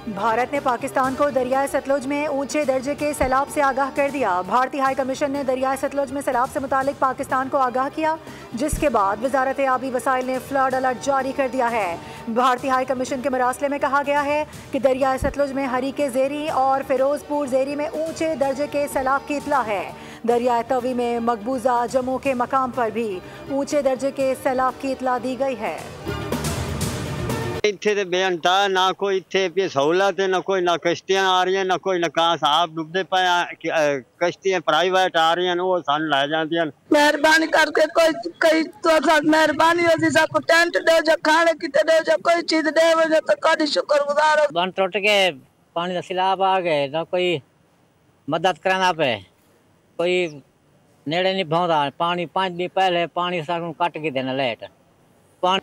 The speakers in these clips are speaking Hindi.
भारत ने पाकिस्तान को दरियाए सतलुज में ऊंचे दर्जे के सैलाब से आगाह कर दिया। भारतीय हाई कमीशन ने दरियाए सतलुज में सैलाब से मुतालिक पाकिस्तान को आगाह किया, जिसके बाद वजारत आबी वसाइल ने फ्लड अलर्ट जारी कर दिया है। भारतीय हाई कमीशन के मरासले में कहा गया है कि दरियाए सतलुज में हरीके ज़ेरी और फिरोजपुर ज़ेरी में ऊंचे दर्जे के सैलाब की इतला है। दरियाए तवी में मकबूजा जम्मू के मकाम पर भी ऊंचे दर्जे के सैलाब की इतला दी गई है। इत्थे ते बेअंता ना कोई इत्थे सहूलत है, ना कोई ना कश्तियां आ रही हैं, ना कोई ना कहां साहब डुबदे पे कश्तियां प्राइवेट आ रही हैं, वो सन लै जांदियां। मेहरबानी करके कोई तो मेहरबानी हो जिसा को टेंट दे जो खाने की दे जो कोई चीज दे जो तो कदी शुक्रगुजार हो। बन टूट के पानी का सैलाब आ गए, ना कोई मदद करना पे, कोई नेड़े नहीं पहुंचा। पानी 5 दिन पहले पानी सारे कट के देना लेट पानी।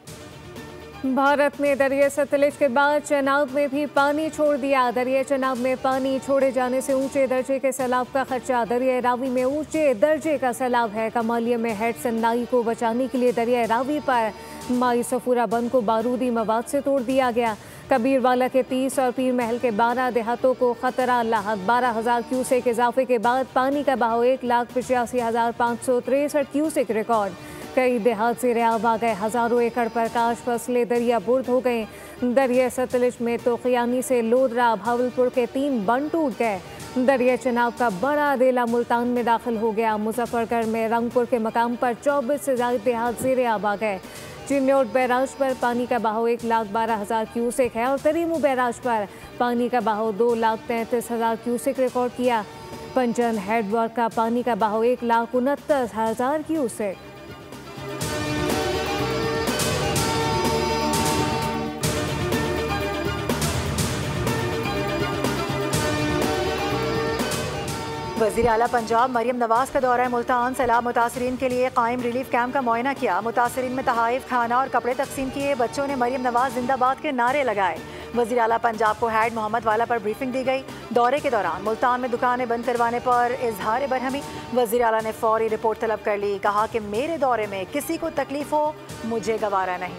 भारत ने दरियाए सतलुज के बाद चेनाब में भी पानी छोड़ दिया। दरियाए चेनाब में पानी छोड़े जाने से ऊंचे दर्जे के सैलाब का खदशा। दरियाए रावी में ऊंचे दर्जे का सैलाब है। कमालिया में हेड सन्नाई को बचाने के लिए दरियाए रावी पर माई सफूरा बंद को बारूदी मवाद से तोड़ दिया गया। कबीरवाला के 30 और पीर महल के 12 देहातों को खतरा लाहक। 12,000 क्यूसेक इजाफे के बाद पानी का बहाव 1,85,563 क्यूसेक रिकॉर्ड। कई देहात से रेआब आ गए। हजारों एकड़ पर काश फसलें दरिया बुर्द हो गए। दरिया सतलुज में तोखियानी से लोधरा भावलपुर के 3 बंद टूट गए। दरिया चेनाब का बड़ा अदेला मुल्तान में दाखिल हो गया। मुजफ्फरगढ़ में रंगपुर के मकाम पर 24 से ज्यादा देहात से रेआब आ गए। चिन्नौट बैराज पर पानी का बहाव 1,12,000 क्यूसेक है और तरीमू बैराज पर पानी का बहाव 2,33,000 क्यूसेक रिकॉर्ड किया। पंजन हेडवर्क का पानी का बहाव 1,69,000 क्यूसेक। वज़ीर आला पंजाब मरियम नवाज का दौरा मुल्तान। सैलाब मुतासरीन के लिए कायम रिलीफ कैंप का मुआयना किया। मुतासरीन में तहाइफ, खाना और कपड़े तकसीम किए। बच्चों ने मरियम नवाज जिंदाबाद के नारे लगाए। वज़ीर आला पंजाब को हेड मोहम्मद वाला पर ब्रीफिंग दी गई। दौरे के दौरान मुल्तान में दुकानें बंद करवाने पर इजहार बरहमी। वज़ीर आला ने फौरी रिपोर्ट तलब कर ली। कहा कि मेरे दौरे में किसी को तकलीफ हो मुझे गवारा नहीं।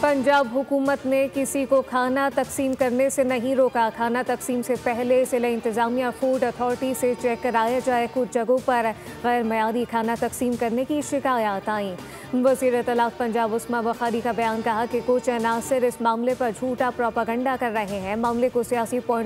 पंजाब हुकूमत ने किसी को खाना तकसीम करने से नहीं रोका। खाना तकसीम से पहले ज़िला इंतज़ामिया फूड अथॉरिटी से चेक कराया जाए। कुछ जगहों पर गैर मयारी खाना तकसीम करने की शिकायत आई। वज़ीर इत्तलात पंजाब उस्मा बुखारी का बयान। कहा कि कुछ अनासर इस मामले पर झूठा प्रोपेगेंडा कर रहे हैं। मामले को सियासी पॉइंट